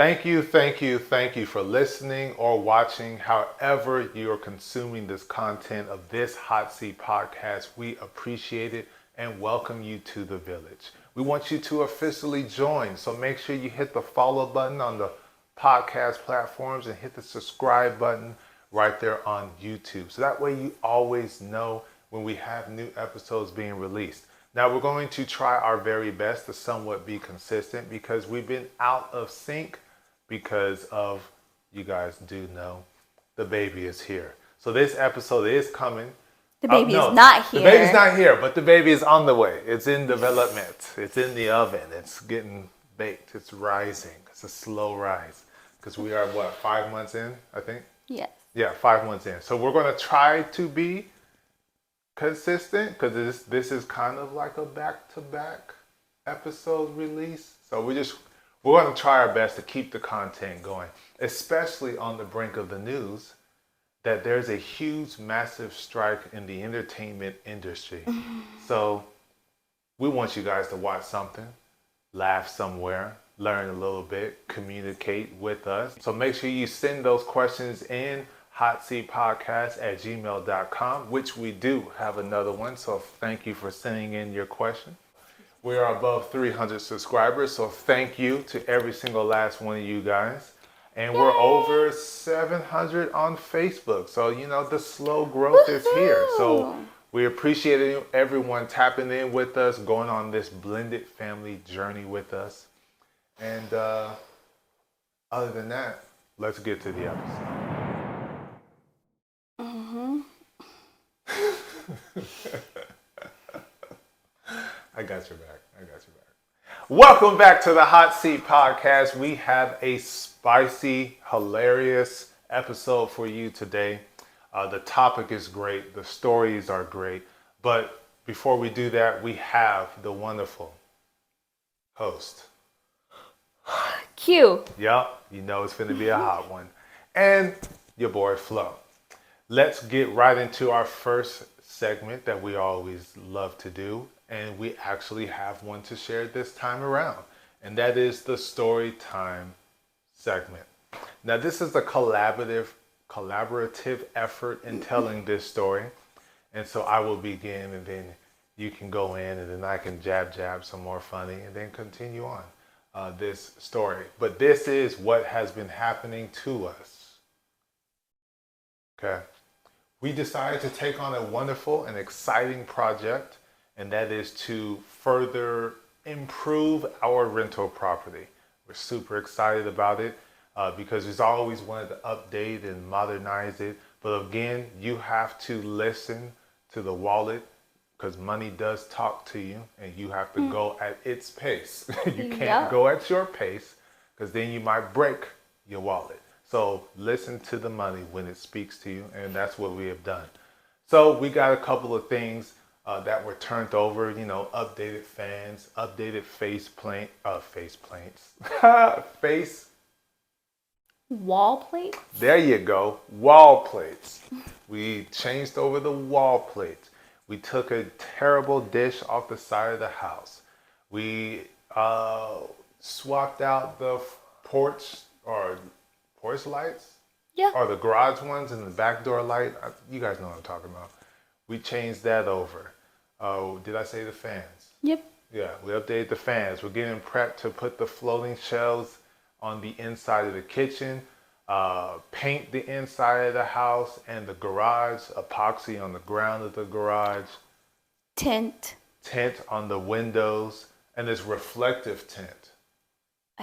Thank you for listening or watching. However you're consuming this content of this Hot Seat podcast, we appreciate it and welcome you to the village. We want you to officially join, so make sure you hit the follow button on the podcast platforms and hit the subscribe button right there on YouTube. So that way you always know when we have new episodes being released. Now we're going to try our very best to somewhat be consistent because we've been out of sync because of, you guys do know, the baby is here. So this episode is coming. The baby is not here. The baby's not here, but the baby is on the way. It's in development. It's in the oven. It's getting baked. It's rising. It's a slow rise because we are, 5 months in, I think? Yes. Yeah, 5 months in. So we're going to try to be consistent because this is kind of like a back-to-back episode release. So we're going to try our best to keep the content going, especially on the brink of the news that there's a huge, massive strike in the entertainment industry. So we want you guys to watch something, laugh somewhere, learn a little bit, communicate with us. So make sure you send those questions in hotseatpodcast@gmail.com, which we do have another one. So thank you for sending in your question. We are above 300 subscribers, so thank you to every single last one of you guys. And we're over 700 on Facebook. So, the slow growth is here. So we appreciate everyone tapping in with us, going on this blended family journey with us. And other than that, let's get to the episode. I got your back. Welcome back to the Hot Seat Podcast. We have a spicy, hilarious episode for you today. The topic is great. The stories are great. But before we do that, we have the wonderful host. Q. Yup, it's going to be a hot one. And your boy Flo. Let's get right into our first segment that we always love to do. And we actually have one to share this time around. And that is the story time segment. Now, this is a collaborative effort in telling this story. And so I will begin and then you can go in and then I can jab some more funny and then continue on this story. But this is what has been happening to us. Okay. We decided to take on a wonderful and exciting project, and that is to further improve our rental property. We're super excited about it because we've always wanted to update and modernize it. But again, you have to listen to the wallet because money does talk to you and you have to go at its pace. You can't go at your pace because then you might break your wallet. So listen to the money when it speaks to you, and that's what we have done. So we got a couple of things that were turned over, updated fans, updated Wall plates? There you go. Wall plates. We changed over the wall plates. We took a terrible dish off the side of the house. We swapped out the porch lights. Yeah. Or the garage ones and the back door light. You guys know what I'm talking about. We changed that over. Did I say the fans? Yep. Yeah, we updated the fans. We're getting prepped to put the floating shelves on the inside of the kitchen, paint the inside of the house and the garage, epoxy on the ground of the garage. Tint on the windows, and it's reflective tint.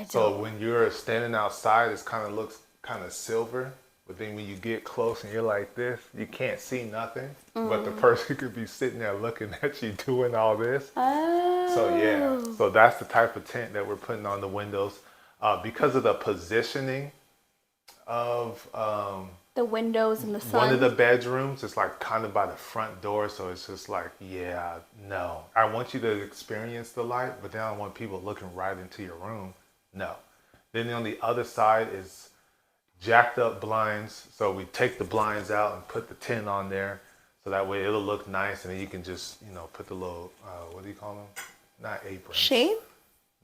So when you're standing outside, it kind of looks kind of silver. But then when you get close and you're like this, you can't see nothing. But the person could be sitting there looking at you doing all this. Oh. So that's the type of tint that we're putting on the windows. Because of the positioning of the windows and the sun. One of the bedrooms is like kind of by the front door. So it's just like, no. I want you to experience the light, but then I don't want people looking right into your room. No. Then on the other side is jacked up blinds. So we take the blinds out and put the tint on there. So that way it'll look nice. And then you can just, put the little, what do you call them? Not aprons. Shade?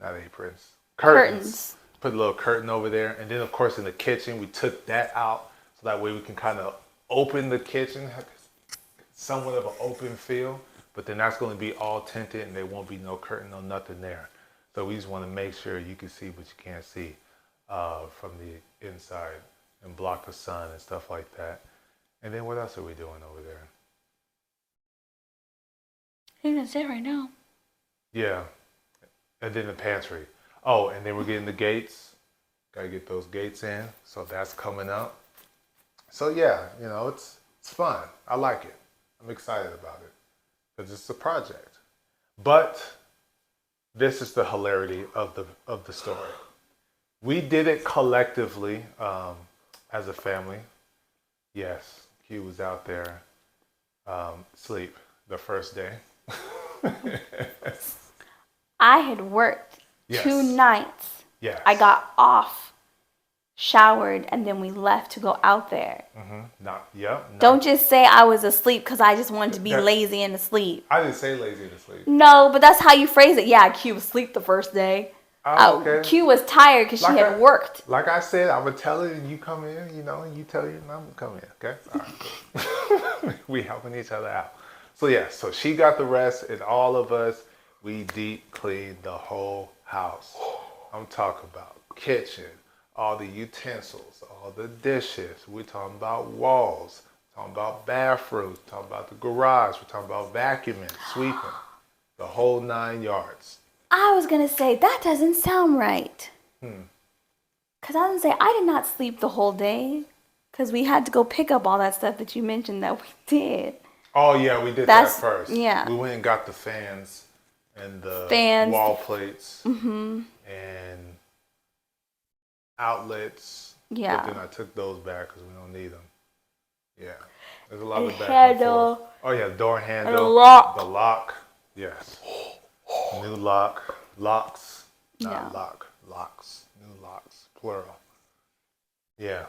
Not aprons. Curtains. put a little curtain over there. And then, of course, in the kitchen, we took that out so that way we can kind of open the kitchen, have somewhat of an open feel. But then that's going to be all tinted and there won't be no curtain, no nothing there. So we just want to make sure you can see what you can't see from the inside and block the sun and stuff like that. And then what else are we doing over there? I think that's it right now. Yeah. And then the pantry. Oh, and then we're getting the gates. Got to get those gates in. So that's coming up. So yeah, you know, it's fun. I like it. I'm excited about it because it's a project. But this is the hilarity of the story. We did it collectively as a family. Yes, Q was out there sleep the first day. I had worked Yes. 2 nights. Yes. I got off, showered, and then we left to go out there. Don't just say I was asleep because I just wanted to be lazy and asleep. I didn't say lazy to sleep. No, but that's how you phrase it. Yeah, Q was asleep the first day. Oh, okay. Q was tired because she had worked. Like I said, I would tell her and you come in, you know, and you tell her and I'm going to come in, okay? All right. We helping each other out. So yeah, so she got the rest and all of us, we deep cleaned the whole house. I'm talking about kitchen, all the utensils, all the dishes. We're talking about walls, talking about bathrooms, talking about the garage. We're talking about vacuuming, sweeping, the whole 9 yards. I was going to say, that doesn't sound right. Because I was going to say, I did not sleep the whole day. Because we had to go pick up all that stuff that you mentioned that we did. Oh, yeah, we did that first. Yeah. We went and got the fans and the wall plates and outlets. Yeah. But then I took those back because we don't need them. Yeah. There's a lot of back handle. and forth. Oh, yeah, door handle. And a lock. The lock. Yes. New lock. Locks. Not Yeah. lock. Locks. New locks. Plural. Yeah.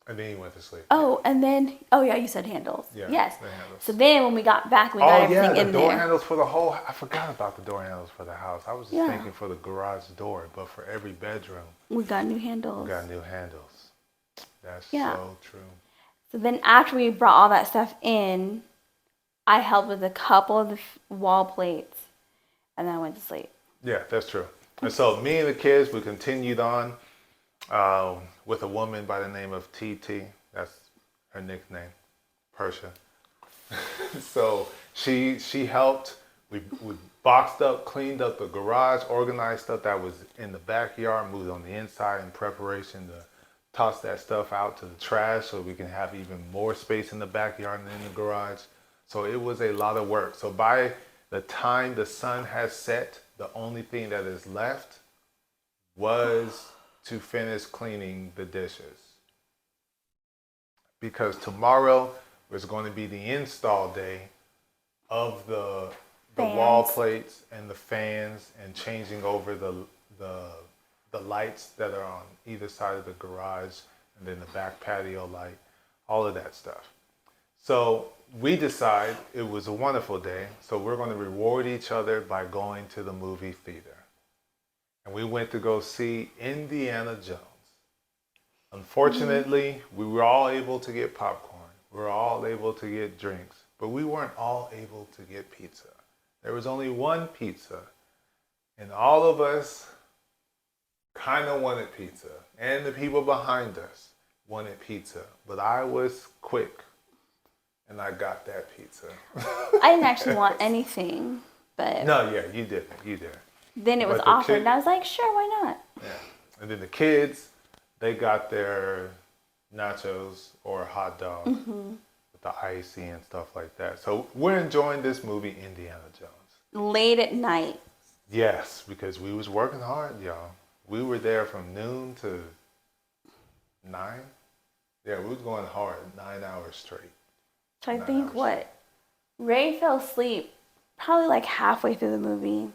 And then you went to sleep. Oh, and then, oh yeah, you said handles. Yeah, yes. the handles. So then when we got back, we got everything in the there. door handles for the whole, I forgot about the door handles for the house. I was just Yeah. thinking for the garage door, but for every bedroom, We got new handles. we got new handles. That's Yeah. so true. So then after we brought all that stuff in, I helped with a couple of the wall plates, and then I went to sleep. Yeah, that's true. And so me and the kids, we continued on with a woman by the name of TT. That's her nickname, Persia. So she helped. We boxed up, cleaned up the garage, organized stuff that was in the backyard, moved on the inside in preparation to toss that stuff out to the trash so we can have even more space in the backyard and in the garage. So it was a lot of work. So by the time the sun has set, the only thing that is left was to finish cleaning the dishes. Because tomorrow is going to be the install day of the wall plates and the fans and changing over the lights that are on either side of the garage and then the back patio light, all of that stuff. So we decide it was a wonderful day, so we're going to reward each other by going to the movie theater. And we went to go see Indiana Jones. Unfortunately, we were all able to get popcorn. We were all able to get drinks, but we weren't all able to get pizza. There was only one pizza, and all of us kind of wanted pizza, and the people behind us wanted pizza, but I was quick, and I got that pizza. I didn't actually want anything, but No, yeah, you did. then it was But the offered, kid- and I was like, sure, why not? Yeah. And then the kids, they got their nachos or hot dogs with the icy and stuff like that. So we're enjoying this movie, Indiana Jones. Late at night. Yes, because we was working hard, y'all. We were there from noon to 9. Yeah, we was going hard, 9 hours straight. So I 9 think hours. Ray fell asleep probably like halfway through the movie.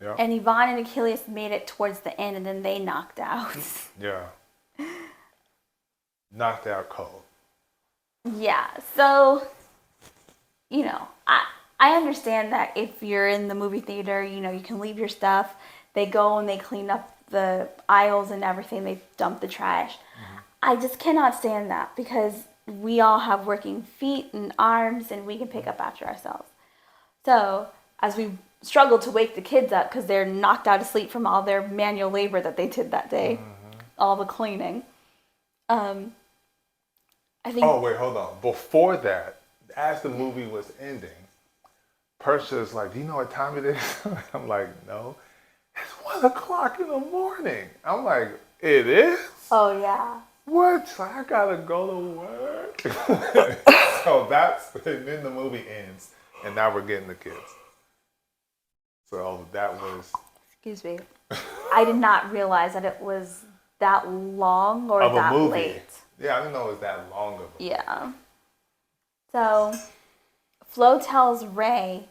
Yeah. And Yvonne and Achilles made it towards the end, and then they knocked out. Yeah. Knocked out cold. Yeah, so, I understand that if you're in the movie theater, you can leave your stuff. They go and they clean up the aisles and everything, they dump the trash. I just cannot stand that because we all have working feet and arms and we can pick up after ourselves. So as we struggle to wake the kids up because they're knocked out of sleep from all their manual labor that they did that day, all the cleaning. I think. Oh wait, hold on. Before that, as the movie was ending, Percia's like, "Do you know what time it is?" I'm like, "No, it's 1:00 in the morning." I'm like, "It is?" Oh yeah. What? So I gotta go to work. So and then the movie ends, and now we're getting the kids. So that was. Excuse me. I did not realize that it was that long or of a that movie. late. Yeah, I didn't know it was that long of a Yeah. So, Flo tells Ray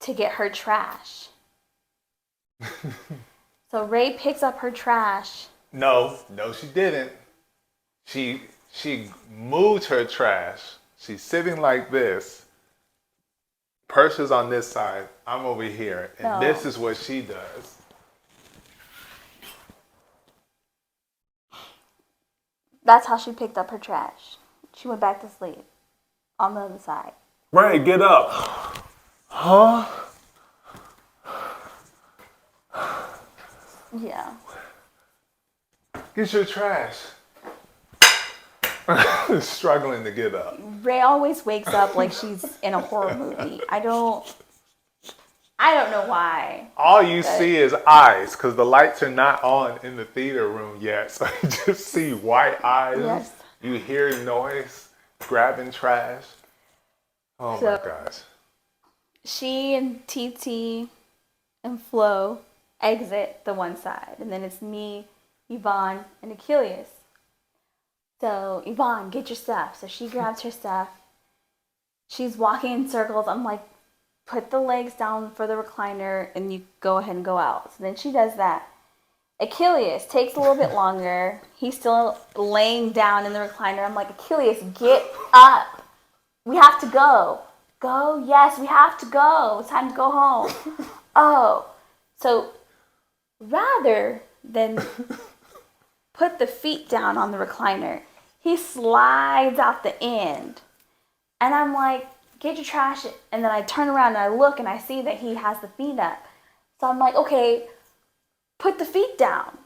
to get her trash. So Ray picks up her trash. No, she didn't. She moved her trash. She's sitting like this. Percia's on this side. I'm over here, and this is what she does. That's how she picked up her trash. She went back to sleep on the other side. Ray, get up. Huh? Yeah. Get your trash. Struggling to get up. Ray always wakes up like she's in a horror movie. I don't know why. All you see is eyes, because the lights are not on in the theater room yet. So you just see white eyes. Yes. You hear noise, grabbing trash. Oh my gosh. She and TT and Flo exit the one side. And then it's me, Yvonne, and Achilles. So, Yvonne, get your stuff. So she grabs her stuff. She's walking in circles. I'm like, put the legs down for the recliner and you go ahead and go out. So then she does that. Achilles takes a little bit longer. He's still laying down in the recliner. I'm like, Achilles, get up. We have to go. Go? Yes, we have to go. It's time to go home. Oh. So rather than put the feet down on the recliner, he slides out the end. And I'm like, get your trash. And then I turn around and I look and I see that he has the feet up. So I'm like, okay, put the feet down.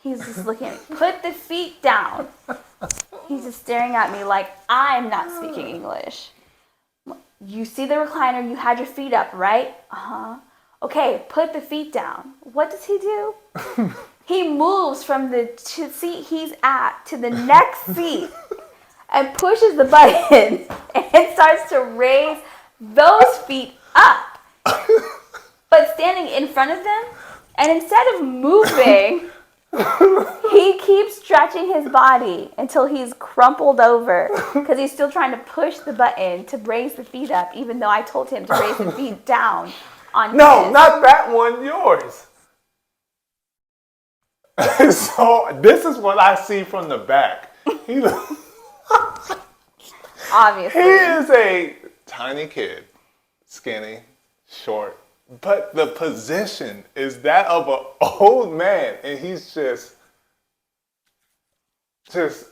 He's just looking at me. Put the feet down. He's just staring at me like I'm not speaking English. You see the recliner, you had your feet up, right? Uh-huh. Okay, put the feet down. What does he do? He moves from the seat he's at to the next seat and pushes the button and starts to raise those feet up. But standing in front of them, and instead of moving, he keeps stretching his body until he's crumpled over because he's still trying to push the button to raise the feet up, even though I told him to raise the feet down on No, his. not that one, yours. So this is what I see from the back. Obviously. He is a tiny kid, skinny, short, but the position is that of an old man, and he's just.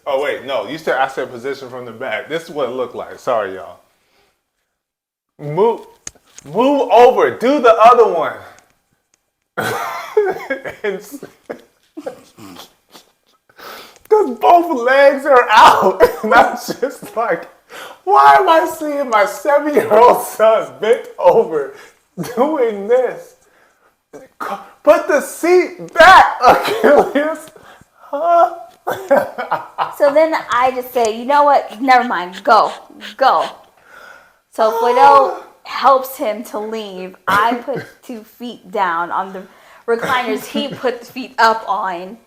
Oh wait, no, I said position from the back. This is what it looked like. Sorry, y'all. Move over. Do the other one. Because both legs are out. And I'm just like, why am I seeing my 7-year-old son bent over doing this? Put the seat back, Achilles. Huh? So then I just say, you know what? Never mind. Go. So Fido helps him to leave. I put 2 feet down on the recliners he put the feet up on,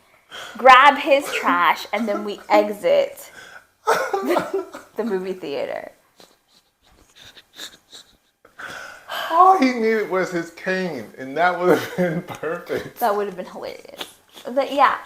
grab his trash, and then we exit the movie theater. All he needed was his cane, and that would have been perfect. That would have been hilarious. But yeah,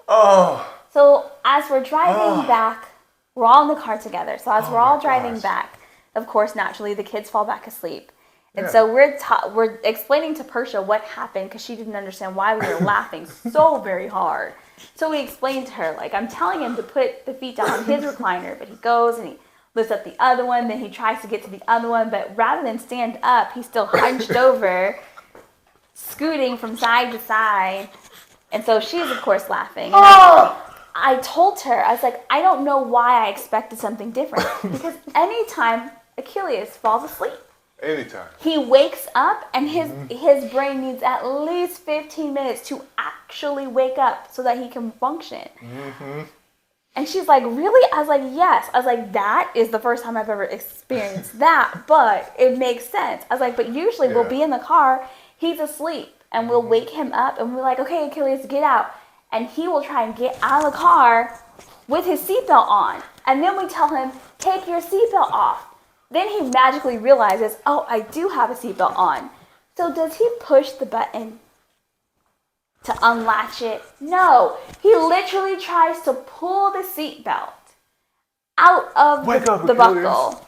Oh. So as we're driving back, we're all in the car together. So as we're all driving back, of course, naturally, the kids fall back asleep. And Yeah. so we're explaining to Persha what happened because she didn't understand why we were laughing so very hard. So we explained to her, like, I'm telling him to put the feet down on his recliner, but he goes and he lifts up the other one, then he tries to get to the other one, but rather than stand up, he's still hunched over, scooting from side to side. And so she's, of course, laughing. And I told her, I was like, I don't know why I expected something different. Because anytime Achilles falls asleep, Anytime. he wakes up and his brain needs at least 15 minutes to actually wake up so that he can function. And she's like, really? I was like, yes. I was like, that is the first time I've ever experienced that, but it makes sense. I was like, but usually we'll be in the car, he's asleep, and we'll wake him up, and we're like, okay, Achilles, get out. And he will try and get out of the car with his seatbelt on. And then we tell him, take your seatbelt off. Then he magically realizes, oh, I do have a seatbelt on. So does he push the button to unlatch it? No. He literally tries to pull the seatbelt out of the buckle.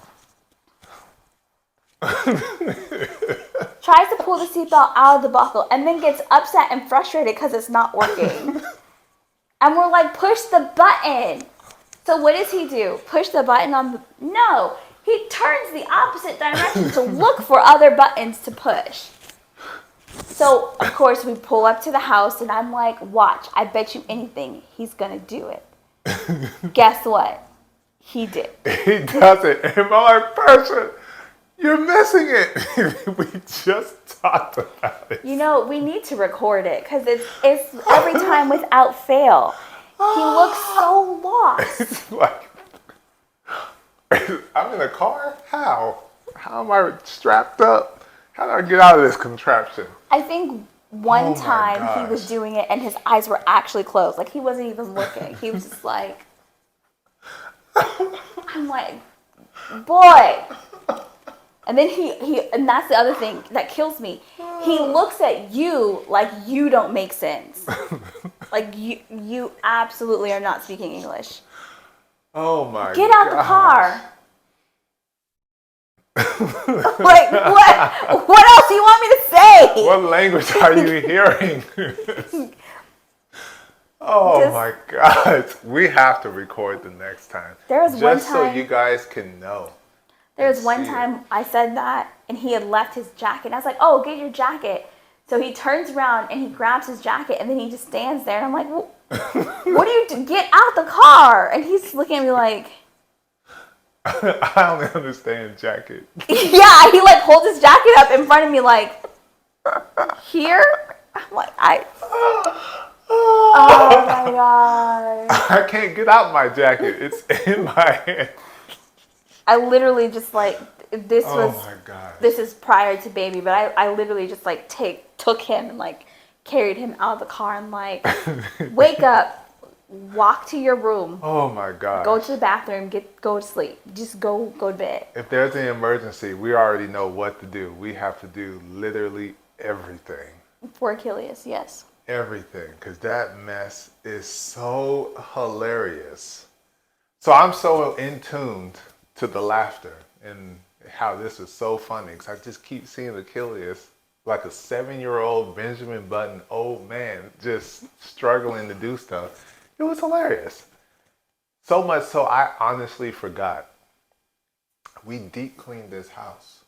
Tries to pull the seatbelt out of the buckle and then gets upset and frustrated because it's not working. And we're like, push the button. So what does he do? Push the button on the... No. He turns the opposite direction to look for other buttons to push. So, of course, we pull up to the house, and I'm like, watch, I bet you anything he's going to do it. Guess what? He did. He does it. And I'm like, person, you're missing it. We just talked about it. You know, we need to record it, because it's every time without fail. He looks so lost. It's like, I'm in a car? How? How am I strapped up? How do I get out of this contraption? I think one Oh my time he gosh. was doing it and his eyes were actually closed. Like, he wasn't even looking. He was just like... I'm like, boy. And then and that's the other thing that kills me. He looks at you like you don't make sense. Like, you absolutely are not speaking English. Oh my god. Get out the car. Like, what else do you want me to say? What language are you hearing? Oh my God. We have to record the next time. There was one just so time- you guys can know. There was one See it. time I said that, and he had left his jacket. I was like, oh, get your jacket. So he turns around, and he grabs his jacket, and then he just stands there. And I'm like, well, what do you do? Get out the car. And he's looking at me like... I only understand jacket. Yeah, he like holds his jacket up in front of me like, here? I'm like, oh my God. I can't get out my jacket. It's in my hand. I literally just like, this Oh was, my God. this is prior to baby, but I literally just like took him and like carried him out of the car and like, wake up, walk to your room, Oh my God. go to the bathroom, go to sleep. Just go to bed. If there's an emergency, we already know what to do. We have to do literally everything. For Achilles, yes. Everything. Because that mess is so hilarious. So I'm so in tuned to the laughter and how this is so funny. Because I just keep seeing Achilles like a 7-year-old Benjamin Button old man just struggling to do stuff. It was hilarious. So much so I honestly forgot. We deep cleaned this house.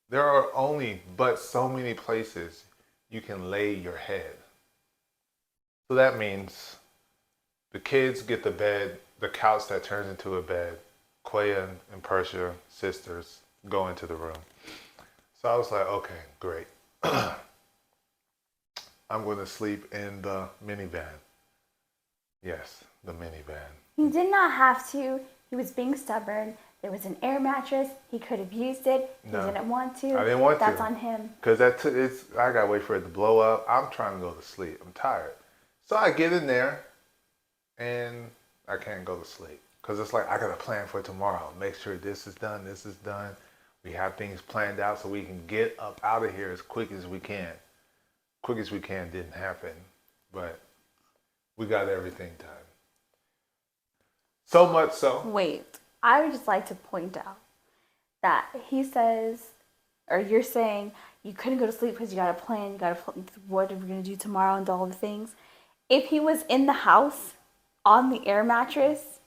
There are only but so many places you can lay your head. So that means the kids get the bed, the couch that turns into a bed. Quaya and Persia, sisters, go into the room. So I was like, okay, great. I'm going to sleep in the minivan. Yes, the minivan. He did not have to. He was being stubborn. There was an air mattress. He could have used it. He No, didn't want to. I didn't want to. That's on him. Because I got to wait for it to blow up. I'm trying to go to sleep. I'm tired. So I get in there and I can't go to sleep. Because it's like, I got a plan for tomorrow. Make sure this is done, this is done. We have things planned out so we can get up out of here as quick as we can. Quick as we can didn't happen. But we got everything done. So much so. Wait, I would just like to point out that he says, or you're saying you couldn't go to sleep because you got a plan, you got to what are we going to do tomorrow and all the things. If he was in the house on the air mattress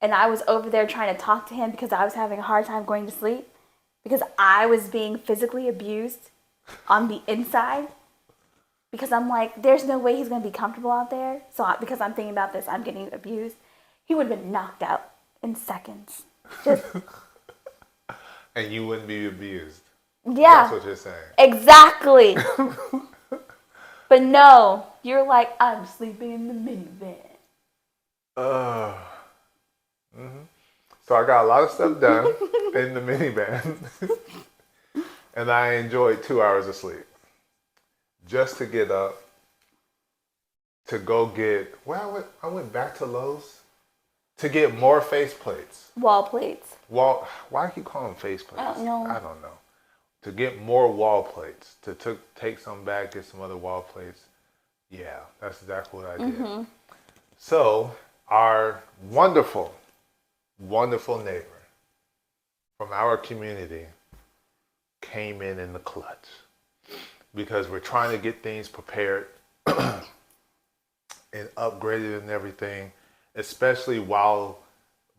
and I was over there trying to talk to him because I was having a hard time going to sleep because I was being physically abused on the inside, because I'm like, there's no way he's going to be comfortable out there. So because I'm thinking about this, I'm getting abused. He would have been knocked out in seconds. Just And you wouldn't be abused. yeah. That's what you're saying. Exactly. But no, you're like, I'm sleeping in the minivan. So I got a lot of stuff done in the minivan. And I enjoyed 2 hours of sleep. Just to get up, to go get, I went back to Lowe's to get more faceplates. Wall plates. Why do I keep calling them faceplates? I don't know. I don't know. To get more wall plates, to take some back, get some other wall plates. Yeah, that's exactly what I did. So our wonderful, wonderful neighbor from our community came in the clutch because we're trying to get things prepared and upgraded and everything, especially while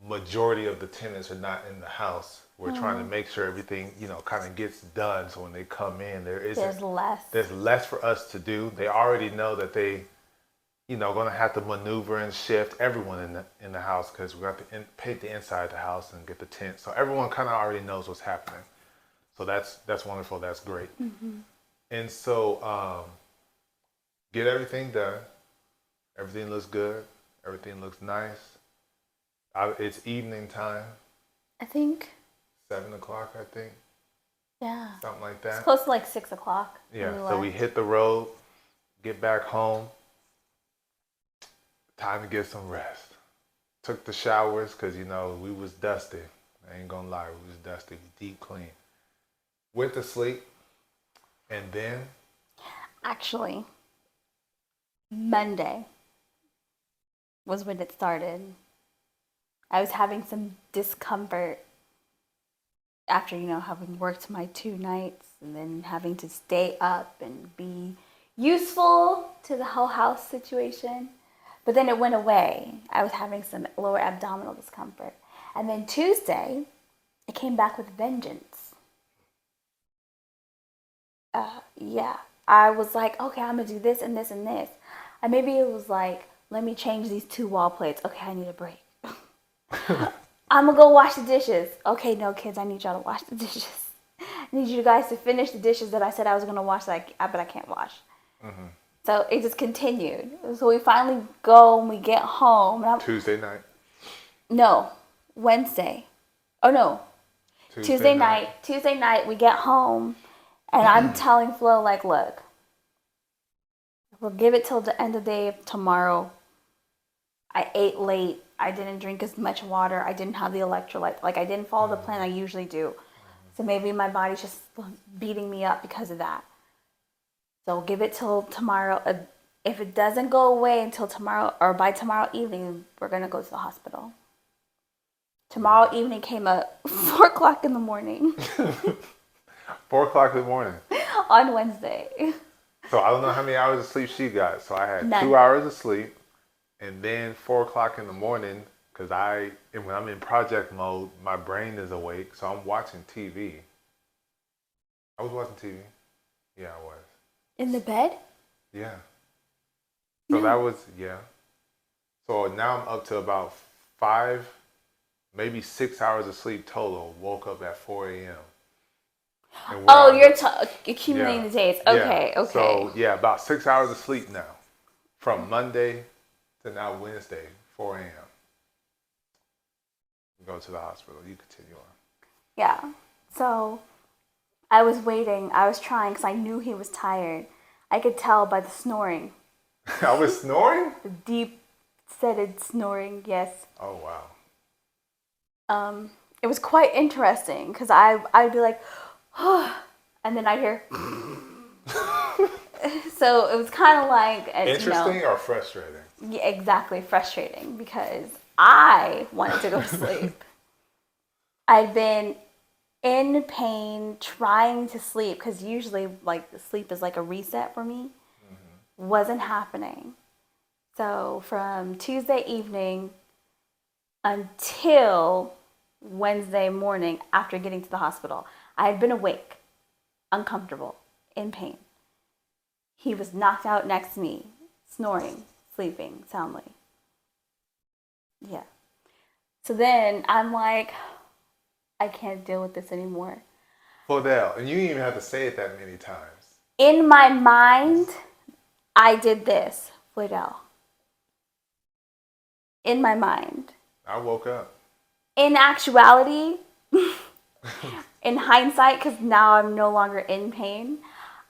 majority of the tenants are not in the house. We're trying to make sure everything, kind of gets done. So when they come in, there's less for us to do. They already know that they, going to have to maneuver and shift everyone in the house because we have to paint the inside of the house and get the tent. So everyone kind of already knows what's happening. So that's wonderful. That's great. And so get everything done. Everything looks good. Everything looks nice. It's evening time. I think. 7 o'clock, I think. Yeah. Something like that. It's close to like 6 o'clock. Yeah. So we hit the road, get back home. Time to get some rest. Took the showers because, we was dusty. I ain't gonna lie, we was dusty. Deep clean. Went to sleep. And then? Actually, Monday was when it started. I was having some discomfort after, having worked my 2 nights and then having to stay up and be useful to the whole house situation. But then it went away. I was having some lower abdominal discomfort. And then Tuesday, it came back with vengeance. Yeah. I was like, okay, I'm going to do this and this and this. And maybe it was like, let me change these 2 wall plates. Okay, I need a break. I'm going to go wash the dishes. Okay, no, kids, I need y'all to wash the dishes. I need you guys to finish the dishes that I said I was going to wash, but I can't wash. So it just continued. So we finally go and we get home. Tuesday night? No, Wednesday. Oh, no. Tuesday night. Tuesday night, we get home, and I'm telling Flo, like, look, we'll give it till the end of the day tomorrow. I ate late. I didn't drink as much water. I didn't have the electrolytes. Like, I didn't follow the plan I usually do. So maybe my body's just beating me up because of that. So give it till tomorrow. If it doesn't go away until tomorrow or by tomorrow evening, we're going to go to the hospital. Tomorrow evening came at 4 o'clock in the morning. 4 o'clock in the morning? On Wednesday. So I don't know how many hours of sleep she got. So I had None. 2 hours of sleep. And then 4 o'clock in the morning, because when I'm in project mode, my brain is awake. So I'm watching TV. I was watching TV. Yeah, I was. In the bed? Yeah. So that was, yeah. So now I'm up to about 5, maybe 6 hours of sleep total. Woke up at 4 a.m. Oh, you're accumulating the days. Okay, yeah. okay. So, yeah, about 6 hours of sleep now. From Monday to now Wednesday, 4 a.m. Go to the hospital. You continue on. Yeah. So I was waiting. I was trying because I knew he was tired. I could tell by the snoring. I was snoring? The deep-setted snoring, yes. Oh, wow. It was quite interesting because I'd be like, and then I'd hear. So it was kind of like... Interesting or frustrating? Yeah, exactly. Frustrating because I wanted to go to sleep. I'd been in pain, trying to sleep, because usually like the sleep is like a reset for me, wasn't happening. So from Tuesday evening until Wednesday morning after getting to the hospital, I had been awake, uncomfortable, in pain. He was knocked out next to me, snoring, sleeping soundly. Yeah. So then I'm like, I can't deal with this anymore. Fordell, and you didn't even have to say it that many times. In my mind, I did this, Fladell. In my mind. I woke up. In actuality, in hindsight, because now I'm no longer in pain,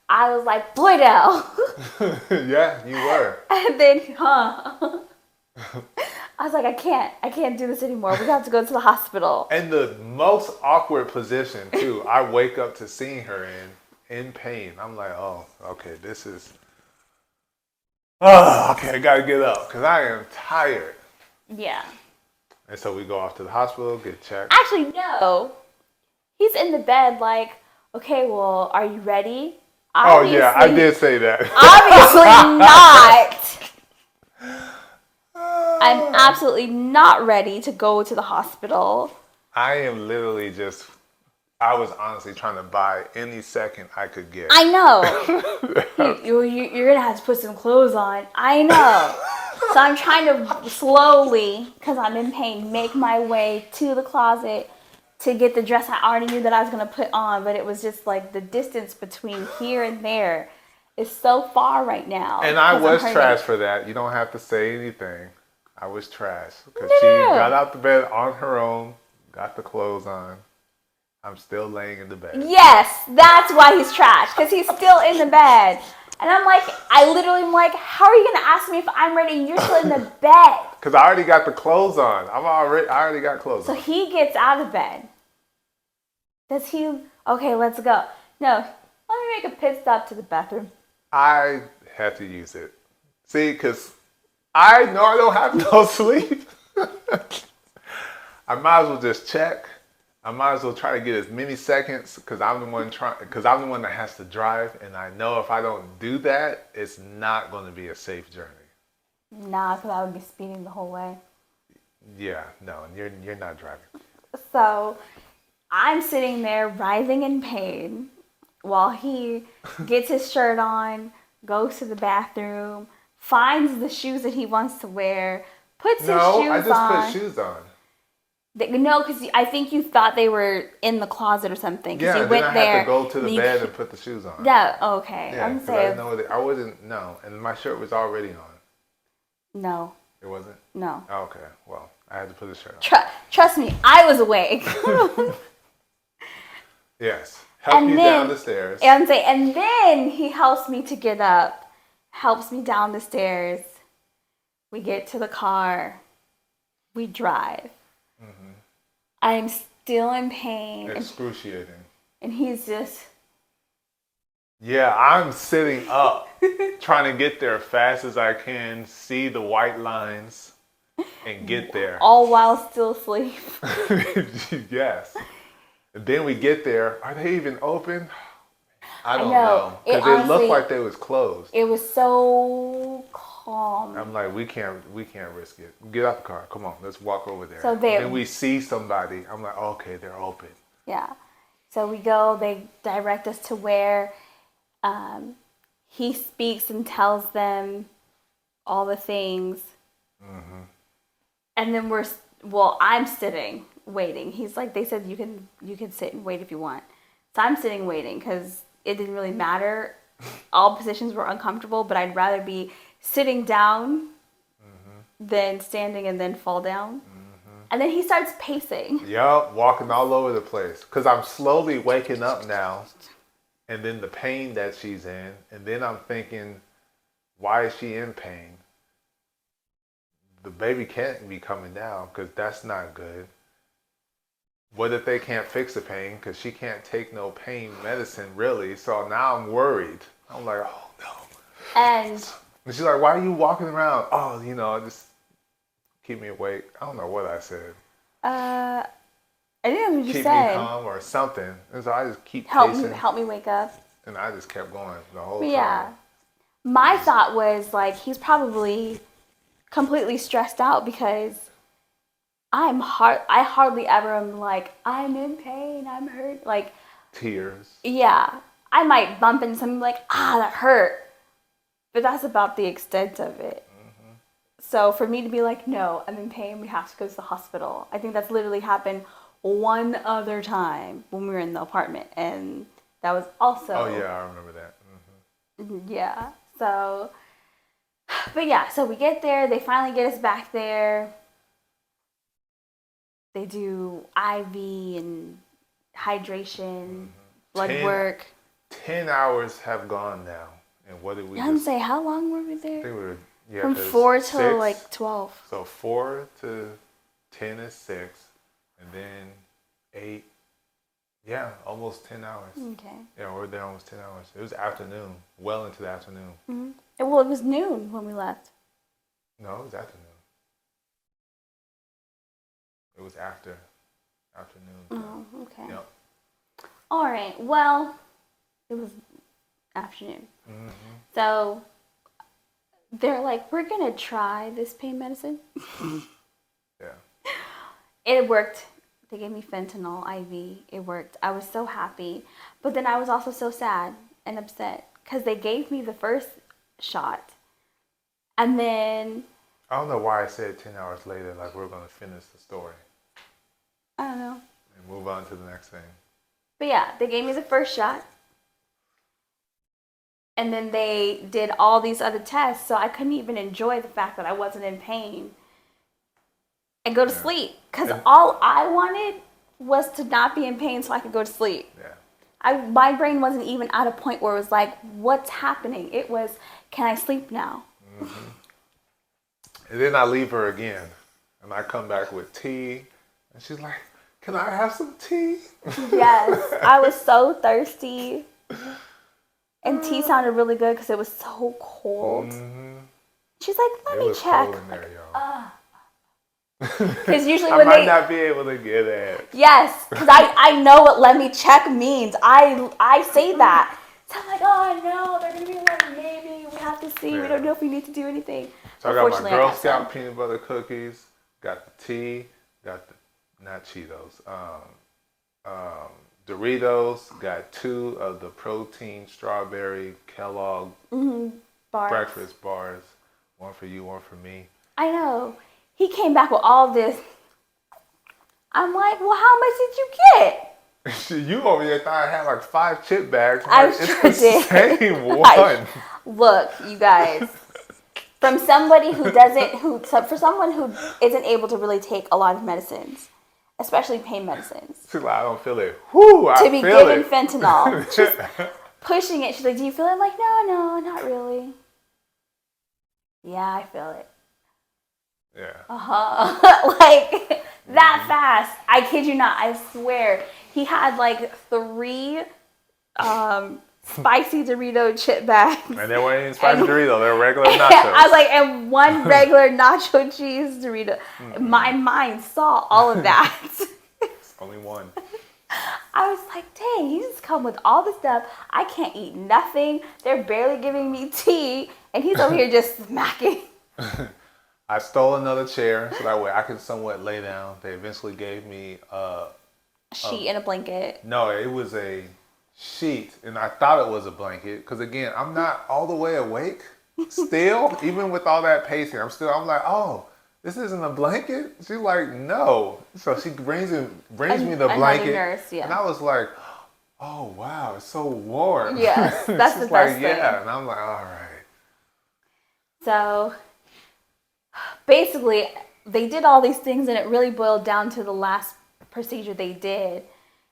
I was like, Fladell. Yeah, you were. And then, I was like, I can't do this anymore. We have to go to the hospital. And the most awkward position too. I wake up to seeing her in pain. I'm like, oh, okay, this is. Oh, okay, I gotta get up because I am tired. Yeah. And so we go off to the hospital, get checked. Actually, no. He's in the bed, like, okay, well, are you ready? Obviously, oh yeah, I did say that. Obviously not. I'm absolutely not ready to go to the hospital. I am literally just, I was honestly trying to buy any second I could get. I know. You're going to have to put some clothes on. I know. So I'm trying to slowly, because I'm in pain, make my way to the closet to get the dress I already knew that I was going to put on. But it was just like the distance between here and there is so far right now. And I was trash for that. You don't have to say anything. I was trash because she got out the bed on her own, got the clothes on. I'm still laying in the bed. Yes, that's why he's trash, because he's still in the bed. And I'm like, I literally am like, how are you going to ask me if I'm ready and you're still in the bed? Because I already got the clothes on. I already got clothes on. So he gets out of bed. Does he, okay, let's go. No, let me make a pit stop to the bathroom. I had to use it. See, because I know I don't have no sleep. I might as well just check. I might as well try to get as many seconds because I'm the one that has to drive, and I know if I don't do that, it's not going to be a safe journey. Nah, because I would be speeding the whole way. Yeah, no, you're not driving. So I'm sitting there writhing in pain while he gets his shirt on, goes to the bathroom, finds the shoes that he wants to wear, puts his shoes on. No, I just put shoes on. No, because I think you thought they were in the closet or something. Yeah, you then went I there, had to go to the bed and put the shoes on. Yeah, okay. Yeah, I'm because saying. I wasn't, no, and my shirt was already on. No. It wasn't? No. Oh, okay, well, I had to put the shirt on. Trust me, I was awake. Yes. Help you down the stairs. And then he helps me to get up, helps me down the stairs. We get to the car. We drive. Mm-hmm. I'm still in pain. Excruciating. And he's just... Yeah, I'm sitting up, trying to get there as fast as I can, see the white lines, and get there. All while still asleep. Yes. And then we get there. Are they even open? I don't know. Because it looked like they was closed. It was so calm. I'm like, we can't risk it. Get out the car. Come on, let's walk over there. So then we see somebody. I'm like, okay, they're open. Yeah. So we go. They direct us to where he speaks and tells them all the things. Mm-hmm. And then I'm sitting waiting. He's like, they said you can sit and wait if you want. So I'm sitting waiting because it didn't really matter. All positions were uncomfortable, but I'd rather be sitting down than standing and then fall down. Mm-hmm. And then he starts pacing. Yup, walking all over the place. Because I'm slowly waking up now. And then the pain that she's in. And then I'm thinking, why is she in pain? The baby can't be coming down because that's not good. What if they can't fix the pain? Because she can't take no pain medicine, really. So now I'm worried. I'm like, oh, no. And she's like, why are you walking around? Oh, just keep me awake. I don't know what I said. I think that's what you keep said. me calm or something. And so I just keep Help me wake up. and I just kept going the whole But time. yeah. My thought was like he's probably completely stressed out because I hardly ever am like, I'm in pain, I'm hurt. Like, Tears. yeah. I might bump into something like, that hurt. But that's about the extent of it. Mm-hmm. So for me to be like, no, I'm in pain, we have to go to the hospital. I think that's literally happened one other time when we were in the apartment. And that was also. Oh, yeah, I remember that. Mm-hmm. Yeah. So, but yeah, so we get there. They finally get us back there. They do IV and hydration, blood work. 10 hours have gone now. And what did we I didn't say how long were we there? I think we were, yeah, from 4 till like 12. So 4 to 10 is 6. And then 8. Yeah, almost 10 hours. Okay. Yeah, we were there almost 10 hours. It was afternoon, well into the afternoon. Mm-hmm. Well, it was noon when we left. No, it was afternoon. It was afternoon. Oh, okay. Yep. All right. Well, it was afternoon. Mm-hmm. So they're like, we're going to try this pain medicine. Yeah. It worked. They gave me fentanyl IV. It worked. I was so happy. But then I was also so sad and upset because they gave me the first shot. And then... I don't know why I said 10 hours later, like we're going to finish the story. I don't know. And move on to the next thing. But yeah, they gave me the first shot. And then they did all these other tests, so I couldn't even enjoy the fact that I wasn't in pain and go to sleep. Because all I wanted was to not be in pain so I could go to sleep. Yeah. My brain wasn't even at a point where it was like, what's happening? It was, can I sleep now? Mm-hmm. And then I leave her again. And I come back with tea. And she's like, can I have some tea? Yes. I was so thirsty. And tea sounded really good because it was so cold. Mm-hmm. She's like, let me check. It was cold in there, y'all. Because usually when I might not be able to get it. Yes, because I know what let me check means. I say that. So I'm like, oh no, they're going to be like, maybe we have to see. Yeah. We don't know if we need to do anything. So I got my Girl Scout peanut butter cookies, got the tea, got the, not Cheetos, Doritos, got 2 of the protein strawberry Kellogg breakfast bars. One for you, one for me. I know. He came back with all this. I'm like, well, how much did you get? You over here thought I had like 5 chip bags. I sure did. Same one. Look, you guys. For someone who isn't able to really take a lot of medicines, especially pain medicines. She's like, I don't feel it. Whoo, I to be feel given it. fentanyl. She's pushing it. She's like, do you feel it? I'm like, no, not really. Yeah, I feel it. Yeah. Like, that fast. I kid you not. I swear. He had like 3 spicy Dorito chip bags. And they weren't even spicy Dorito. They're regular nachos. I was like, and 1 regular nacho cheese Dorito. Mm-hmm. My mind saw all of that. Only 1. I was like, dang, he's just come with all this stuff. I can't eat nothing. They're barely giving me tea. And he's over here just smacking. I stole another chair so that way I could somewhat lay down. They eventually gave me a sheet and a blanket. No, it was a sheet, and I thought it was a blanket because again, I'm not all the way awake still, even with all that pacing. I'm like, oh, this isn't a blanket. She's like, no. So she brings me the blanket, nurse, yeah. And I was like, oh wow, it's so warm. Yes, that's the best thing. Yeah, and I'm like, all right. So basically, they did all these things, and it really boiled down to the last procedure they did.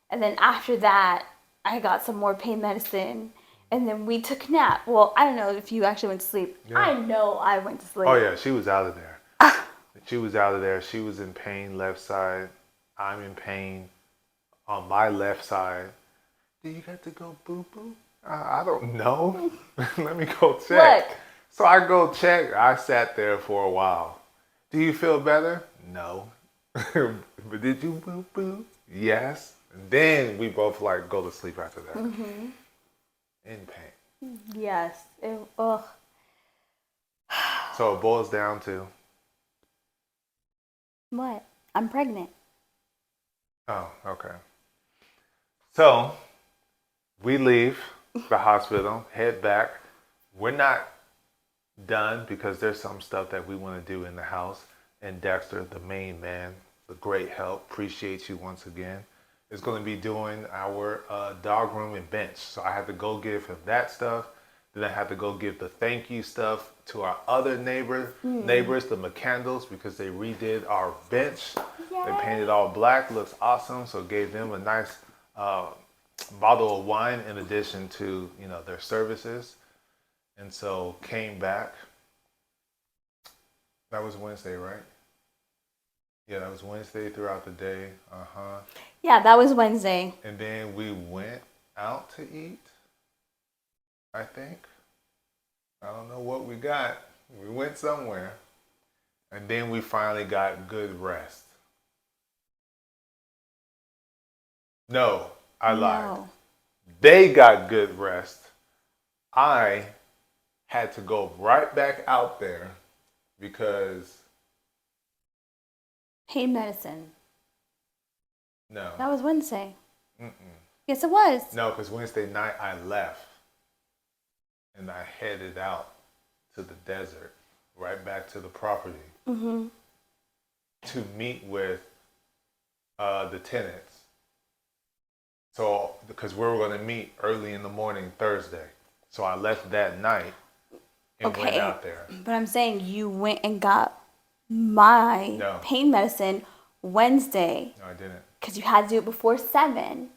And then after that, I got some more pain medicine, and then we took a nap. Well, I don't know if you actually went to sleep. Yeah. I know I went to sleep. Oh, yeah, she was out of there. She was out of there. She was in pain left side. I'm in pain on my left side. Do you got to go boo-boo? I don't know. Let me go check. Look. So I go check. I sat there for a while. Do you feel better? No. But did you boo-boo? Yes. And then we both like go to sleep after that. In pain. Yes. Ugh. So it boils down to. What? I'm pregnant. Oh, okay. So we leave the hospital, head back. We're not done because there's some stuff that we want to do in the house. And Dexter, the main man, the great help, appreciate you once again, is going to be doing our dog room and bench. So I have to go give him that stuff. Then I have to go give the thank you stuff to our other neighbors, the McCandles, because they redid our bench. Yay. They painted all black, looks awesome. So gave them a nice bottle of wine in addition to their services. And so came back. That was Wednesday, right? Yeah, that was Wednesday throughout the day. Yeah, that was Wednesday. And then we went out to eat, I think. I don't know what we got. We went somewhere. And then we finally got good rest. No, I lied. No. They got good rest. I had to go right back out there because Pain medicine. no. That was Wednesday. Yes, it was. No, because Wednesday night I left and I headed out to the desert, right back to the property to meet with the tenants. So, because we were going to meet early in the morning Thursday. So I left that night and went out there. But I'm saying you went and got my pain medicine Wednesday. No, I didn't. Because you had to do it before 7.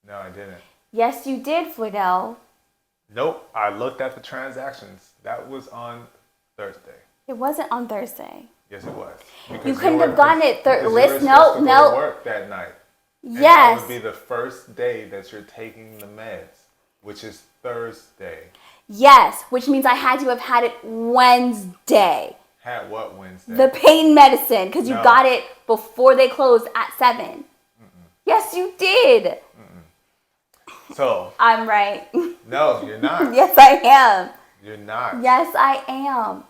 No, I didn't. Yes, you did, Flidel. Nope. I looked at the transactions. That was on Thursday. It wasn't on Thursday. Yes, it was. You couldn't have gotten it. List. No. To work that night. Yes. And that would be the first day that you're taking the meds, which is Thursday. Yes, which means I had to have had it Wednesday. Had what Wednesday? The pain medicine, because you got it before they closed at 7. Yes, you did. So. I'm right. No, you're not. Yes, I am. You're not. Yes, I am.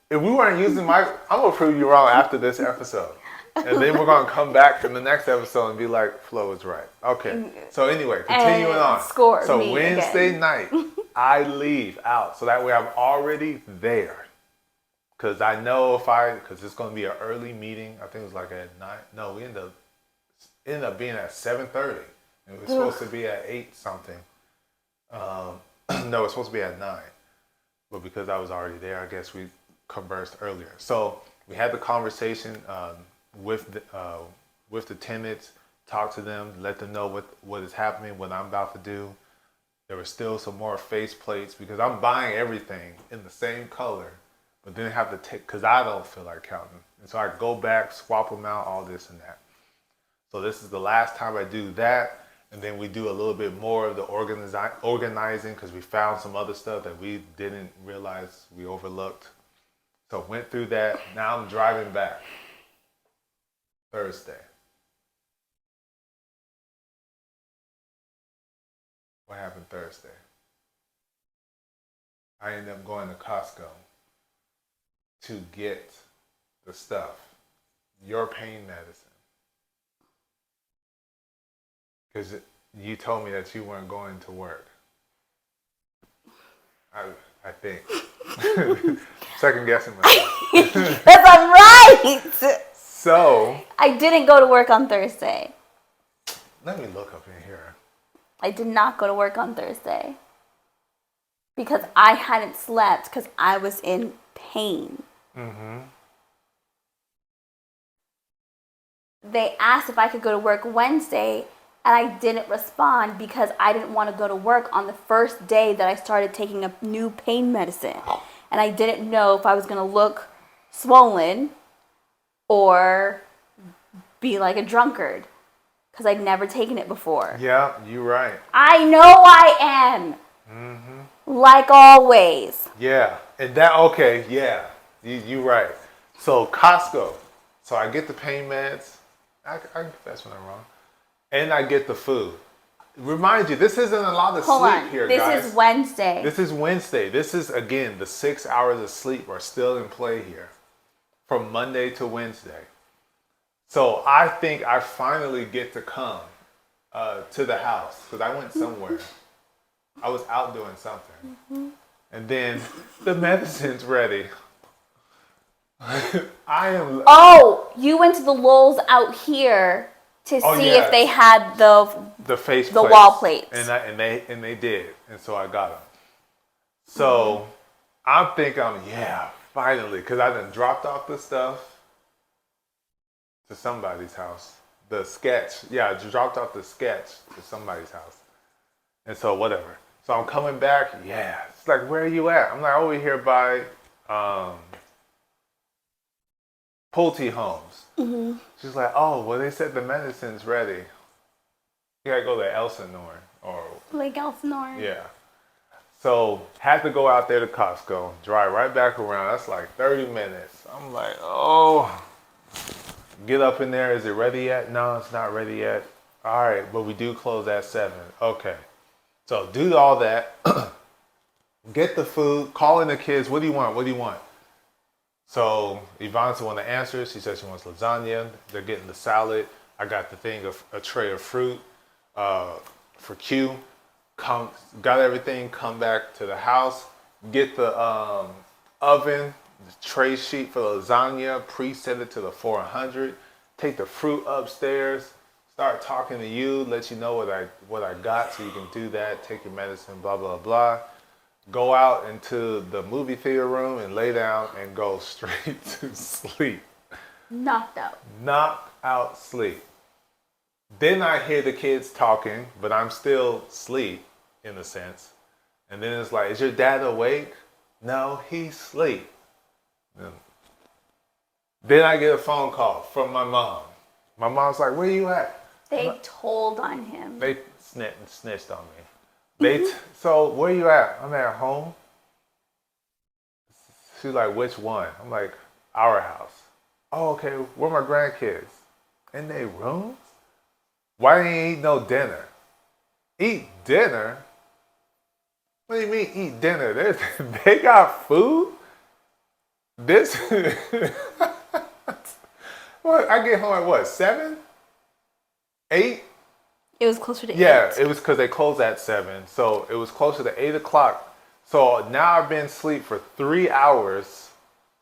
If we weren't using I'm going to prove you wrong after this episode. And then we're going to come back in the next episode and be like, Flo is right. Okay. So anyway, continuing on. So Wednesday night, I leave out. So that way I'm already there. Because I know because it's going to be an early meeting. I think it was like at 9. No, we ended up being at 7:30. It was supposed to be at 8 something. No, it's supposed to be at 9. But because I was already there, I guess we conversed earlier. So we had the conversation with the tenants, talk to them, let them know what is happening, what I'm about to do. There were still some more face plates because I'm buying everything in the same color, but then I have to take, because I don't feel like counting. And so I go back, swap them out, all this and that. So this is the last time I do that. And then we do a little bit more of the organizing because we found some other stuff that we didn't realize we overlooked. So went through that. Now I'm driving back. Thursday. What happened Thursday? I ended up going to Costco to get the stuff, your pain medicine. Because you told me that you weren't going to work. I think. Second guessing myself. Yes, I'm right. So. I didn't go to work on Thursday. Let me look up in here. I did not go to work on Thursday. Because I hadn't slept because I was in pain. They asked if I could go to work Wednesday. And I didn't respond because I didn't want to go to work on the first day that I started taking a new pain medicine. And I didn't know if I was going to look swollen or be like a drunkard because I'd never taken it before. Yeah, you're right. I know I am. Like always. Yeah. And that, okay, yeah. You're right. So Costco. So I get the pain meds. I confess when I'm wrong. And I get the food. Remind you, this isn't a lot of Hold sleep on. here, This guys. is Wednesday. This is Wednesday. This is, again, the 6 hours of sleep are still in play here. From Monday to Wednesday. So I think I finally get to come to the house because I went somewhere. I was out doing something. And then the medicine's ready. I am. Oh, you went to the Lowell's out here to see if they had the face the plates. wall plates. And they did. And so I got them. So I'm thinking, finally, because I done dropped off the stuff to somebody's house. The sketch. Yeah, I just dropped off the sketch to somebody's house. And so whatever. So I'm coming back. Yeah. It's like, where are you at? I'm like, over here by Pulte Homes. She's like, oh, well, they said the medicine's ready. You gotta go to Elsinore or Lake Elsinore. yeah. So had to go out there to Costco, drive right back around. That's like 30 minutes. I'm like, oh, get up in there. Is it ready yet? No, it's not ready yet. All right, but we do close at 7. Okay. So do all that. Get the food. Call in the kids. What do you want? What do you want? So Yvonne's the one that answers. She says she wants lasagna. They're getting the salad. I got the thing of a tray of fruit for Q. Got everything. Come back to the house. Get the oven, the tray sheet for the lasagna. Preset it to the 400. Take the fruit upstairs. Start talking to you. Let you know what I got, so you can do that. Take your medicine. Blah blah blah. Go out into the movie theater room and lay down and go straight to sleep. Knocked out. Knocked out sleep. Then I hear the kids talking, but I'm still asleep in a sense. And then it's like, is your dad awake? No, he's asleep. Then I get a phone call from my mom. My mom's like, where you at? They told on him. They snitched on me. So where you at? I'm at home. She's like, which one? I'm like, our house. Oh, okay. Where my grandkids? In their rooms? Why didn't you eat no dinner? Eat dinner? What do you mean eat dinner? They got food? This what, I get home at what, 7? 8? It was closer to 8. Yeah, it was because they closed at 7. So it was closer to 8 o'clock. So now I've been asleep for 3 hours.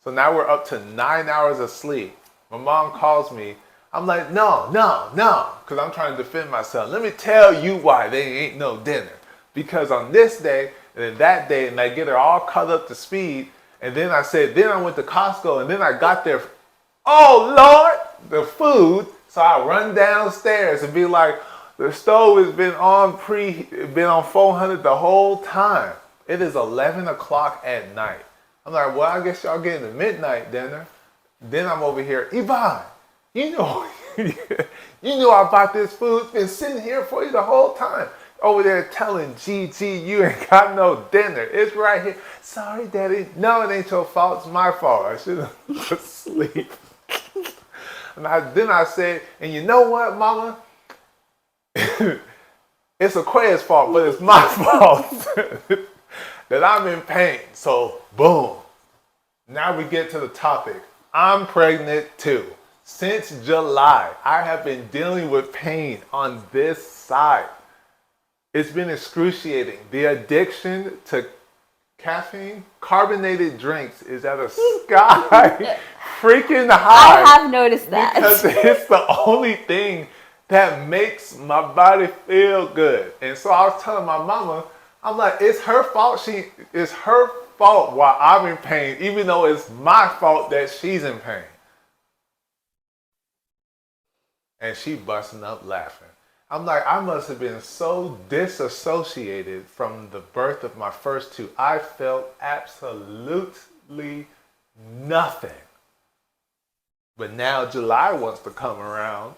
So now we're up to 9 hours of sleep. My mom calls me. I'm like, no, because I'm trying to defend myself. Let me tell you why they ain't no dinner. Because on this day and then that day, and I get her all caught up to speed. And then I went to Costco, and then I got there. Oh, Lord, the food. So I run downstairs and be like, the stove has been on 400 the whole time. It is 11 o'clock at night. I'm like, well, I guess y'all getting the midnight dinner. Then I'm over here, Yvonne, you know I bought this food. It's been sitting here for you the whole time. Over there telling Gigi you ain't got no dinner. It's right here. Sorry, Daddy. No, it ain't your fault. It's my fault. I should have been asleep. Then I said, and you know what, Mama? It's Aqua's fault, but it's my fault that I'm in pain. So, boom. Now we get to the topic. I'm pregnant too. Since July, I have been dealing with pain on this side. It's been excruciating. The addiction to caffeine, carbonated drinks is at a sky freaking high. I have noticed that. Because it's the only thing that makes my body feel good. And so I was telling my mama, I'm like, it's her fault. It's her fault why I'm in pain, even though it's my fault that she's in pain. And she busting up laughing. I'm like, I must have been so disassociated from the birth of my first two. I felt absolutely nothing. But now July wants to come around.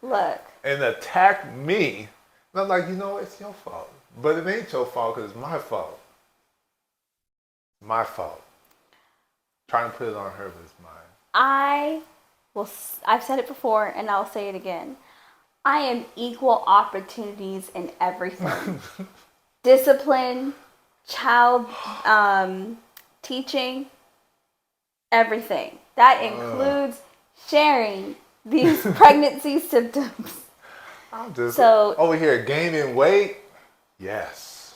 Look. And attack me. And I'm like, it's your fault. But it ain't your fault because it's my fault. My fault. Trying to put it on her, but it's mine. I well, I've said it before and I'll say it again. I am equal opportunities in everything. Discipline, child teaching, everything. That includes sharing these pregnancy symptoms. I'm just So- over here gaining weight. Yes.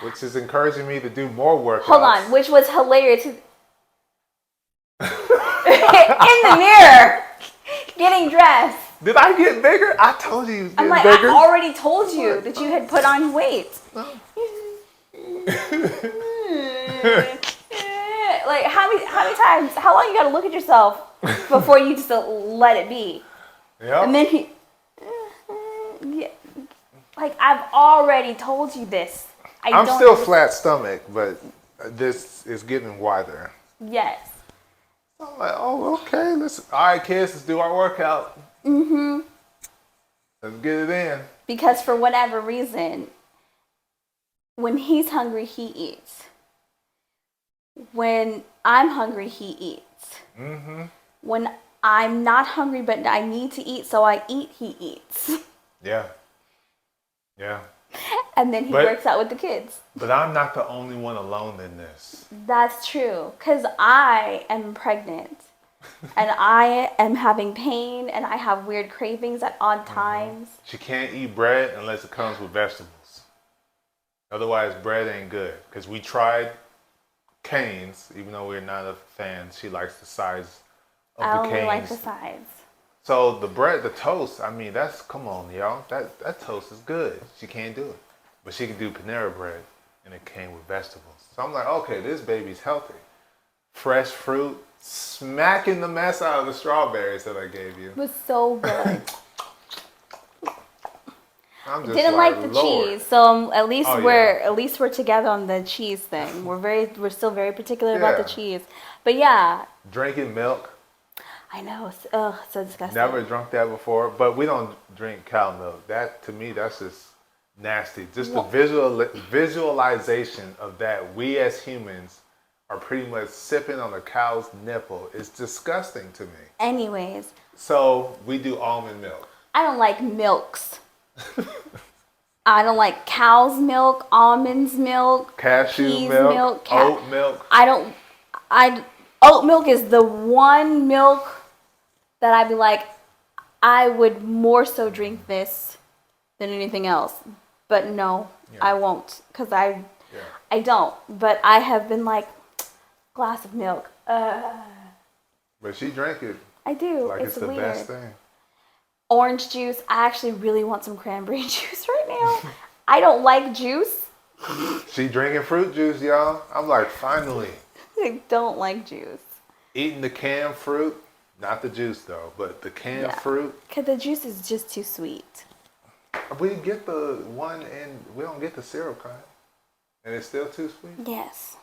Which is encouraging me to do more workouts. Hold on, which was hilarious. In the mirror, getting dressed. Did I get bigger? I told you. I'm like, bigger. I already told you that you had put on weight. Like how many times? How long you got to look at yourself before you just let it be? Yeah. And then like I've already told you this. I'm still flat stomach, but this is getting wider. Yes. I'm like, oh, okay. All right, kids, let's do our workout. Mm-hmm. Let's get it in. Because for whatever reason, when he's hungry, he eats. When I'm hungry, he eats. Mm-hmm. When I'm not hungry but I need to eat, so I eat, he eats. Yeah. Yeah. And then he works out with the kids. But I'm not the only one alone in this. That's true. Because I am pregnant. And I am having pain. And I have weird cravings at odd times. She can't eat bread unless it comes with vegetables. Otherwise, bread ain't good. Because we tried Cane's, even though we're not a fan. She likes the size of I the only Cane's. like the sides. So the bread, the toast, I mean, come on, y'all. That toast is good. She can't do it. But she can do Panera bread, and it came with vegetables. So I'm like, okay, this baby's healthy. Fresh fruit, smacking the mess out of the strawberries that I gave you. It was so good. I'm just Didn't like the Lord. cheese, so at least Oh, we're together on the cheese thing. We're still very particular about the Yeah. cheese. But yeah, Drinking milk. I know. So disgusting. Never drunk that before, but we don't drink cow milk. That, to me, that's just nasty. Just the visualization of that, we as humans are pretty much sipping on a cow's nipple is disgusting to me. Anyways, So we do almond milk. I don't like milks. I don't like cow's milk, almonds milk, Cashew peas milk, oat milk. Oat milk is the one milk that I'd be like, I would more so drink this than anything else. But no, I won't, because I don't. But I have been like, glass of milk. But she drank it I do. like it's the weird. best thing. Orange juice. I actually really want some cranberry juice right now. I don't like juice. She drinking fruit juice, y'all. I'm like, finally. I don't like juice. Eating the canned fruit. Not the juice, though, but the canned fruit. Because the juice is just too sweet. We get the one and we don't get the syrup kind. And it's still too sweet? Yes.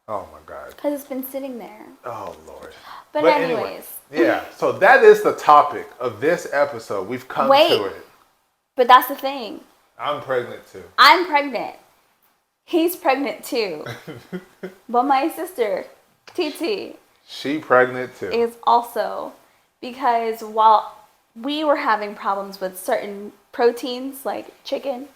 Oh, my God. Because it's been sitting there. Oh, Lord. But anyways. Yeah, so that is the topic of this episode. We've come to it. But that's the thing. I'm pregnant, too. I'm pregnant. He's pregnant, too. But my sister, TT, She pregnant, too. is also. Because while we were having problems with certain proteins, like chicken,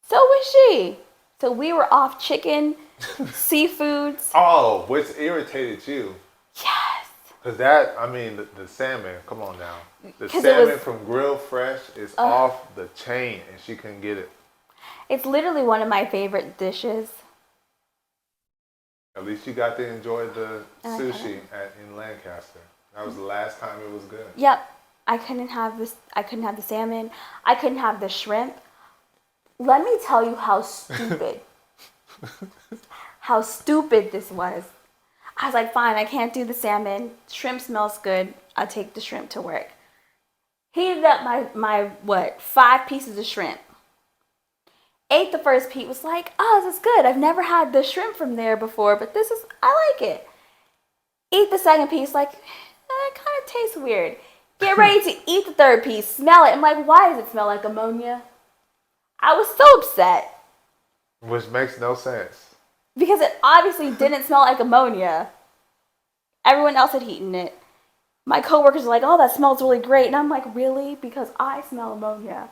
so was she. So we were off chicken, seafoods. Oh, which irritated you. Yes. Because that, I mean, the salmon, come on now. The 'Cause it salmon was- from Grill Fresh is off the chain and she couldn't get it. It's literally one of my favorite dishes. At least you got to enjoy the sushi in Lancaster. That was the last time it was good. Yep. I couldn't have this. I couldn't have the salmon. I couldn't have the shrimp. Let me tell you how stupid. How stupid this was. I was like, fine, I can't do the salmon. Shrimp smells good. I'll take the shrimp to work. Heated up my 5 pieces of shrimp. Ate the first piece, was like, oh, this is good. I've never had the shrimp from there before, but I like it. Eat the second piece, like, it kind of tastes weird. Get ready to eat the third piece, smell it. I'm like, why does it smell like ammonia? I was so upset. Which makes no sense. Because it obviously didn't smell like ammonia. Everyone else had eaten it. My coworkers are like, "Oh, that smells really great," and I'm like, "Really?" Because I smell ammonia,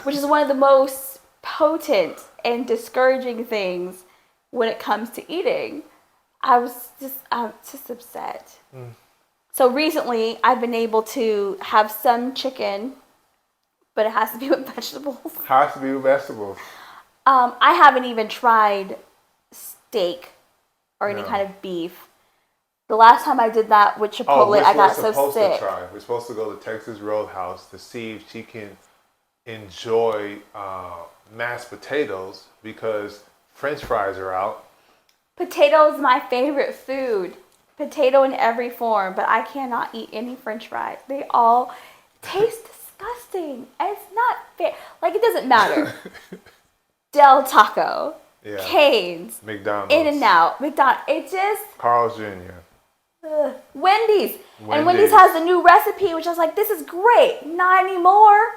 which is one of the most potent and discouraging things when it comes to eating. I'm just upset. So recently, I've been able to have some chicken, but it has to be with vegetables. Has to be with vegetables. I haven't even tried steak or any No. kind of beef. The last time I did that with Chipotle, I got so supposed sick. to try. We're supposed to go to Texas Roadhouse to see if she can enjoy mashed potatoes because French fries are out. Potato is my favorite food. Potato in every form, but I cannot eat any French fries. They all taste disgusting. It's not fair. Like, it doesn't matter. Del Taco, Yeah. Cane's, McDonald's. In-N-Out, McDonald's. It just, Carl's Jr. Wendy's. And Wendy's has a new recipe, which I was like, this is great. Not anymore.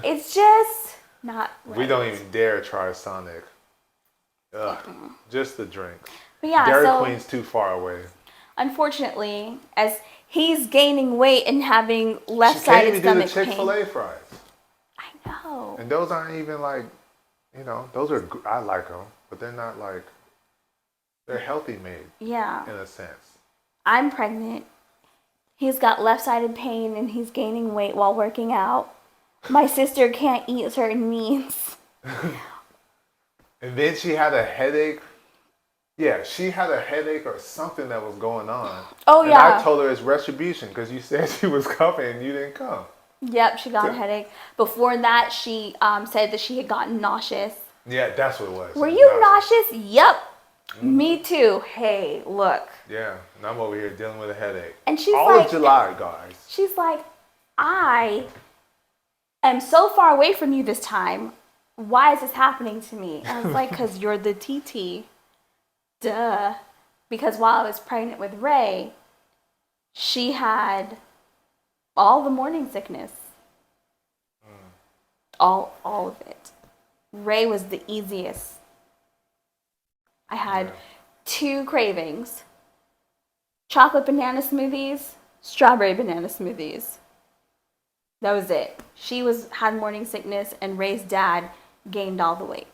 It's just not right. We don't even dare try Sonic. Ugh. Just the drink. But yeah, Dairy so Queen's too far away. unfortunately, as he's gaining weight and having She can't left-sided even do the stomach pain. Chick-fil-A fries. I know. And those aren't even like, those are, I like them, but they're not like, they're healthy made Yeah. in a sense. I'm pregnant. He's got left-sided pain and he's gaining weight while working out. My sister can't eat certain meats. And then she had a headache. Yeah, she had a headache or something that was going on. Oh, and yeah. I told her it's retribution because you said she was coming and you didn't come. Yep, she got a headache. Before that, she said that she had gotten nauseous. Yeah, that's what it was. Were you nauseous? Yep. Me too. Hey, look. Yeah, and I'm over here dealing with a headache. And she's all like, of July, guys. She's like, I am so far away from you this time. Why is this happening to me? And I was like, because you're the TT. Duh. Because while I was pregnant with Ray, she had all the morning sickness. All of it. Ray was the easiest. I had 2 cravings. Chocolate banana smoothies, strawberry banana smoothies. That was it. She had morning sickness and Ray's dad gained all the weight.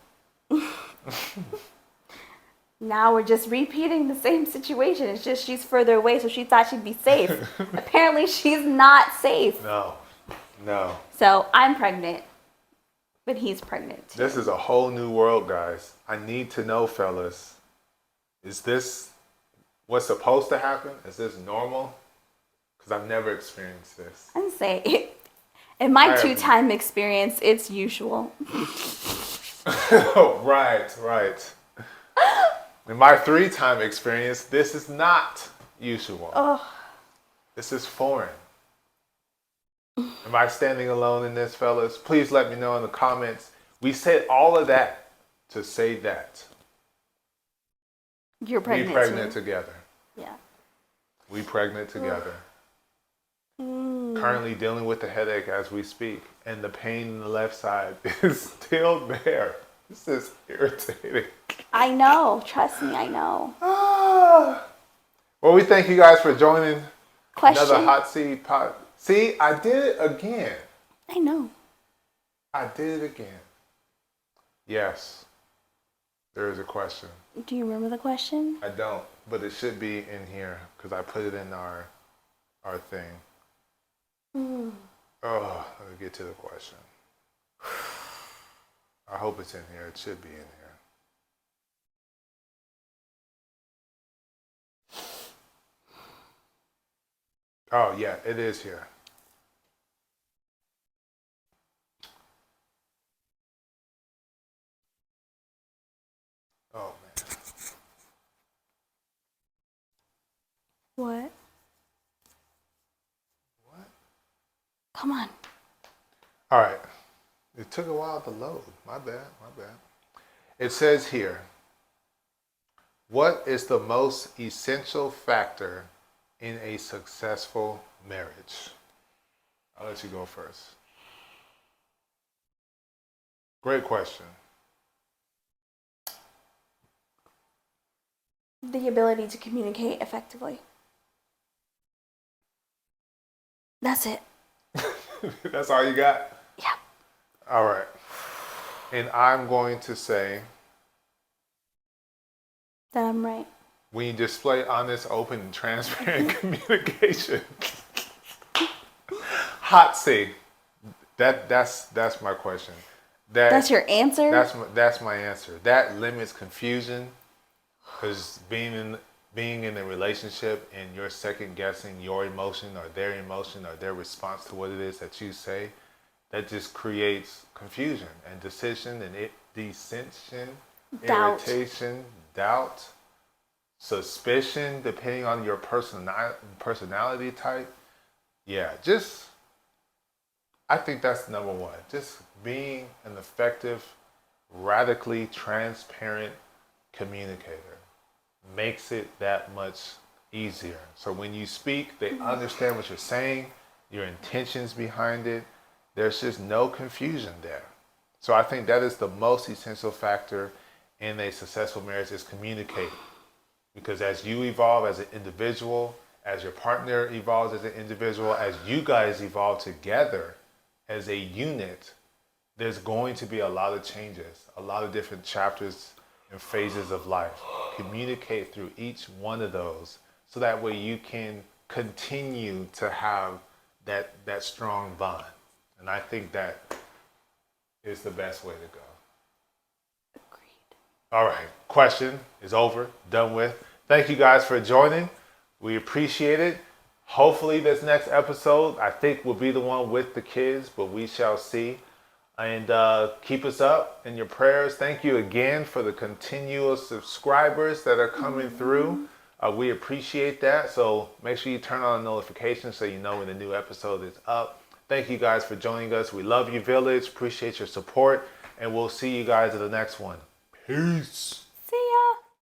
Now we're just repeating the same situation. It's just she's further away, so she thought she'd be safe. Apparently she's not safe. No. So I'm pregnant, but he's pregnant too. This is a whole new world, guys. I need to know, fellas. Is this what's supposed to happen? Is this normal? Because I've never experienced this. I'd say in my 2-time experience, it's usual. Right. In my 3-time experience, this is not usual. Oh. This is foreign. Am I standing alone in this, fellas? Please let me know in the comments. We said all of that to say that. You're pregnant. We pregnant too. together. Yeah. We pregnant together. Currently dealing with the headache as we speak. And the pain in the left side is still there. This is irritating. I know. Trust me, I know. Well, we thank you guys for joining Question. another Hot Seat Pod. See, I did it again. I know. I did it again. Yes. There is a question. Do you remember the question? I don't, but it should be in here because I put it in our thing. Oh, let me get to the question. I hope it's in here. It should be in here. Oh, yeah, it is here. Oh, man. What? What? Come on. All right. It took a while to load. My bad. It says here, what is the most essential factor in a successful marriage? I'll let you go first. Great question. The ability to communicate effectively. That's it. That's all you got? Yeah. All right. And I'm going to say, That I'm right. when you display honest, open, and transparent communication. HOTC. That's my question. That's your answer? That's my answer. That limits confusion, because being in a relationship and you're second guessing your emotion or their response to what it is that you say, that just creates confusion and decision and dissension, Doubt. irritation, doubt, suspicion, depending on your personality type. Yeah, I think that's number one. Just being an effective, radically transparent communicator makes it that much easier. So when you speak, they understand what you're saying, your intentions behind it. There's just no confusion there. So I think that is the most essential factor in a successful marriage, is communicate. Because as you evolve as an individual, as your partner evolves as an individual, as you guys evolve together as a unit, there's going to be a lot of changes, a lot of different chapters and phases of life. Communicate through each one of those, so that way you can continue to have that strong bond. And I think that is the best way to go. Agreed. All right, question is over, done with. Thank you guys for joining. We appreciate it. Hopefully this next episode, I think, will be the one with the kids, but we shall see. And keep us up in your prayers. Thank you again for the continuous subscribers that are coming through. We appreciate that. So make sure you turn on the notifications so you know when the new episode is up. Thank you guys for joining us. We love you, Village. Appreciate your support. And we'll see you guys at the next one. Peace. See ya.